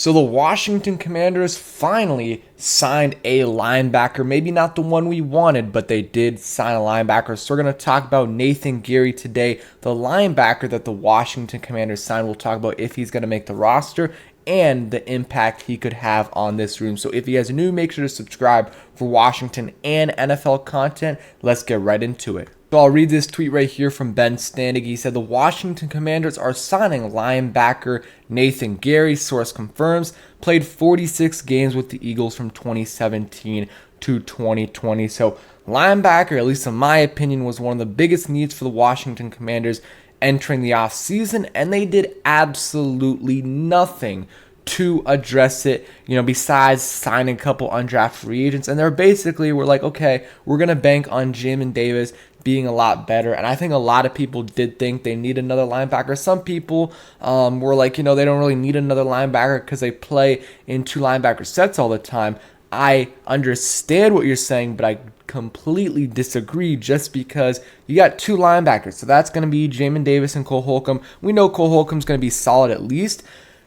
So the Washington Commanders finally signed a linebacker. Maybe not the one we wanted, but they did sign a linebacker. So we're going to talk about Nathan Gerry today, the linebacker that the Washington Commanders signed. We'll talk about if he's going to make the roster and the impact he could have on this room. So if you guys are new, make sure to subscribe for Washington and NFL content. Let's get right into it. So I'll read this tweet right here from Ben Standig. He said the Washington Commanders are signing linebacker Nathan Gerry. Source confirms. Played 46 games with the Eagles from 2017 to 2020. So linebacker, at least in my opinion, was one of the biggest needs for the Washington Commanders entering the offseason, and they did absolutely nothing to address it, besides signing a couple undrafted free agents. And they're basically, we're like, okay, we're going to bank on Jamin Davis being a lot better. And I think a lot of people did think they need another linebacker. Some people were like, they don't really need another linebacker because they play in two linebacker sets all the time. I understand what you're saying, but I completely disagree just because you got two linebackers. So that's going to be Jamin Davis and Cole Holcomb. We know Cole Holcomb's going to be solid at least.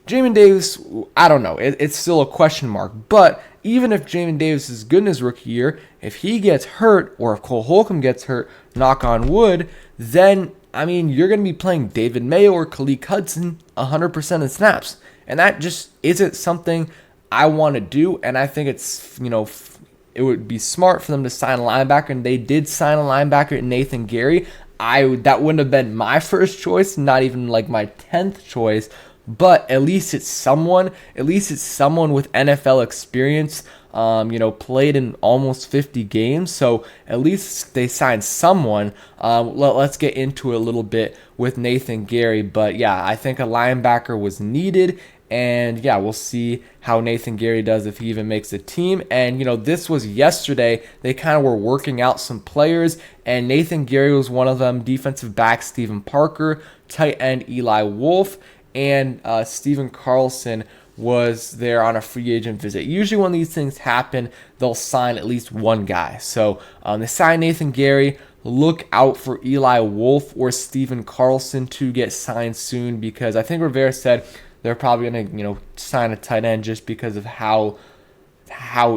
Jamin Davis, I don't know. It's still a question mark. But even if Jamin Davis is good in his rookie year, if he gets hurt or if Cole Holcomb gets hurt, knock on wood, then, you're going to be playing David Mayo or Khaleke Hudson 100% of the snaps. And that just isn't something I want to do. And I think it's, it would be smart for them to sign a linebacker. And they did sign a linebacker in Nathan Gerry. That wouldn't have been my first choice, not even like my 10th choice. But at least it's someone. At least it's someone with NFL experience. Played in almost 50 games. So at least they signed someone. Let's get into it a little bit with Nathan Gerry. But yeah, I think a linebacker was needed. And yeah, we'll see how Nathan Gerry does if he even makes the team. And, this was yesterday. They kind of were working out some players. And Nathan Gerry was one of them. Defensive back Steven Parker. Tight end Eli Wolf. And Steven Carlson was there on a free agent visit. Usually when these things happen, they'll sign at least one guy. So they signed Nathan Gerry. Look out for Eli Wolf or Steven Carlson to get signed soon, because I think Rivera said they're probably going to sign a tight end just because of how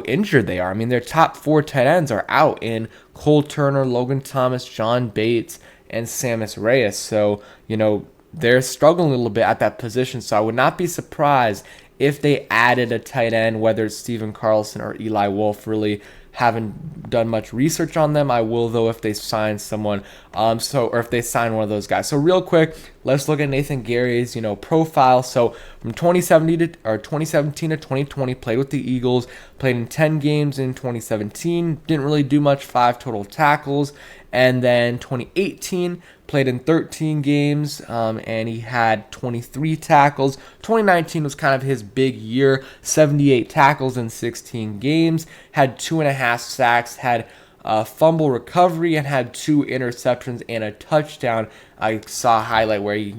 injured they are. Their top four tight ends are out in Cole Turner, Logan Thomas, John Bates, and Sammis Reyes. So, they're struggling a little bit at that position, so I would not be surprised if they added a tight end, whether it's Steven Carlson or Eli Wolf. Really haven't done much research on them. I will, though, if they sign someone, or if they sign one of those guys. So real quick, let's look at Nathan Gerry's, profile. So from 2017 to 2020, played with the Eagles, played in 10 games in 2017, didn't really do much, 5 total tackles. And then 2018, played in 13 games, and he had 23 tackles. 2019 was kind of his big year, 78 tackles in 16 games, had 2.5 sacks, had a fumble recovery, and had 2 interceptions and a touchdown. I saw a highlight where he,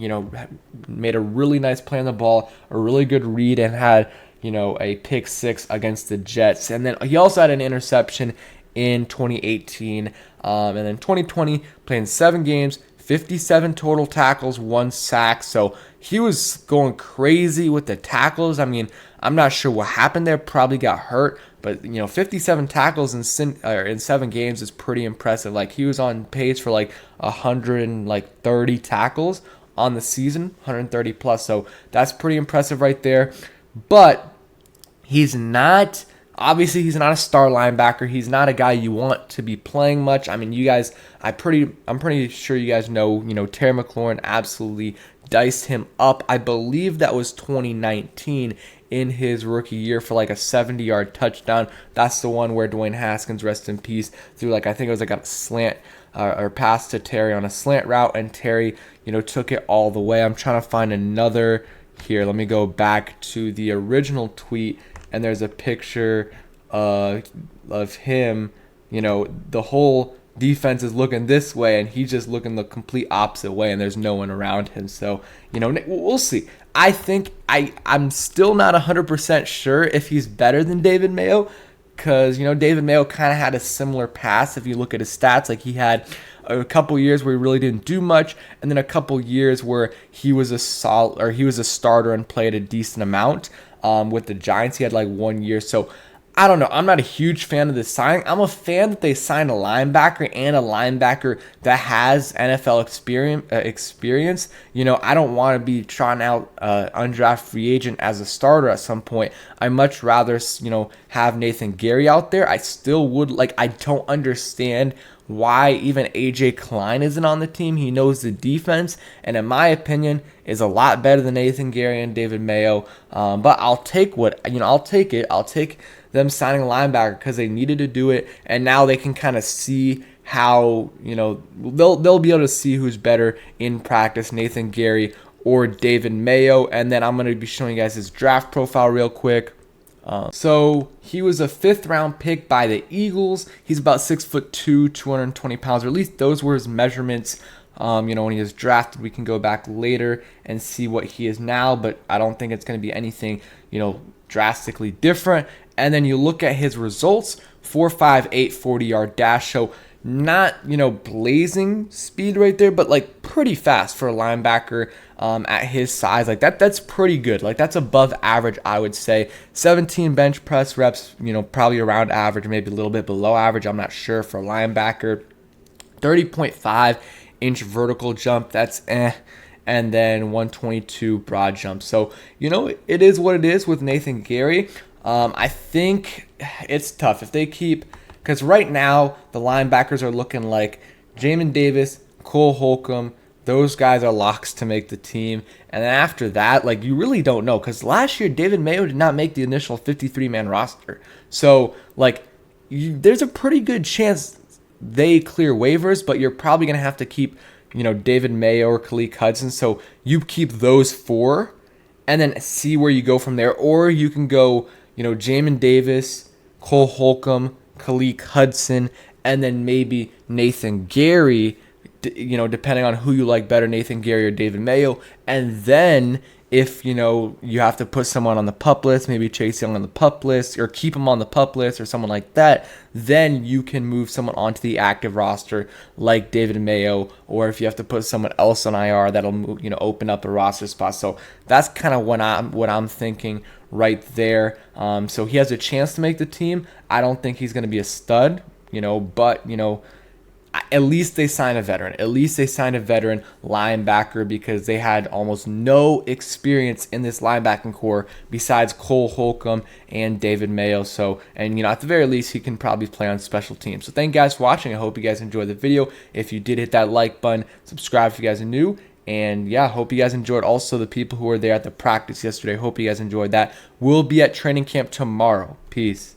made a really nice play on the ball, a really good read, and had, a pick 6 against the Jets. And then he also had an interception in 2018. And then 2020, playing 7 games, 57 total tackles, 1 sack. So he was going crazy with the tackles. I'm not sure what happened there. Probably got hurt. But, 57 tackles in 7 games is pretty impressive. Like, he was on pace for, 130 tackles on the season, 130 plus. So that's pretty impressive right there. But obviously, he's not a star linebacker. He's not a guy you want to be playing much. You guys, I'm pretty sure you guys know, Terry McLaurin absolutely diced him up. I believe that was 2019 in his rookie year for a 70-yard touchdown. That's the one where Dwayne Haskins, rest in peace, threw I think it was a slant or pass to Terry on a slant route, and Terry, took it all the way. I'm trying to find another here. Let me go back to the original tweet. And there's a picture of him, the whole defense is looking this way, and he's just looking the complete opposite way, and there's no one around him. So, we'll see. I think I'm still not 100% sure if he's better than David Mayo, because, David Mayo kind of had a similar pass. If you look at his stats, he had a couple years where he really didn't do much, and then a couple years where he was a starter and played a decent amount. with the Giants. He had like 1 year. So I don't know. I'm not a huge fan of this signing. I'm a fan that they signed a linebacker that has NFL experience. I don't want to be trying out undrafted free agent as a starter at some point. I much rather, have Nathan Gerry out there. I still would I don't understand why even AJ Klein isn't on the team. He knows the defense, and in my opinion, is a lot better than Nathan Gerry and David Mayo. But I'll take I'll take it. I'll take them signing a linebacker because they needed to do it, and now they can kind of see how they'll be able to see who's better in practice, Nathan Gerry or David Mayo. And then I'm going to be showing you guys his draft profile real quick. So he was a 5th-round pick by the Eagles. He's about 6'2", 220 pounds, or at least those were his measurements. When he was drafted. We can go back later and see what he is now, but I don't think it's going to be anything, drastically different. And then you look at his results: 4.58 40-yard dash. So not, blazing speed right there, but pretty fast for a linebacker at his size. That's pretty good. That's above average, I would say. 17 bench press reps, probably around average, maybe a little bit below average. I'm not sure for a linebacker. 30.5-inch vertical jump, that's and then 122 broad jump. So, it is what it is with Nathan Gerry. I think it's tough if they keep, because right now the linebackers are looking like Jamin Davis, Cole Holcomb. Those guys are locks to make the team. And then after that, you really don't know, because last year David Mayo did not make the initial 53-man roster. So, there's a pretty good chance they clear waivers, but you're probably going to have to keep, David Mayo or Khalil Hudson. So you keep those 4 and then see where you go from there. Or you can go, Jamin Davis, Cole Holcomb, Khalil Hudson, and then maybe Nathan Gerry, depending on who you like better, Nathan Gerry or David Mayo. And then if, you have to put someone on the PUP list, maybe Chase Young on the PUP list, or keep him on the PUP list or someone like that, then you can move someone onto the active roster like David Mayo, or if you have to put someone else on IR, that'll move, open up a roster spot. So that's kind of what I'm thinking right there. So he has a chance to make the team. I don't think he's going to be a stud, but, at least they signed a veteran. At least they signed a veteran linebacker, because they had almost no experience in this linebacking core besides Cole Holcomb and David Mayo. So, and at the very least, he can probably play on special teams. So thank you guys for watching. I hope you guys enjoyed the video. If you did, hit that like button, subscribe if you guys are new. And yeah, hope you guys enjoyed. Also, the people who were there at the practice yesterday, hope you guys enjoyed that. We'll be at training camp tomorrow. Peace.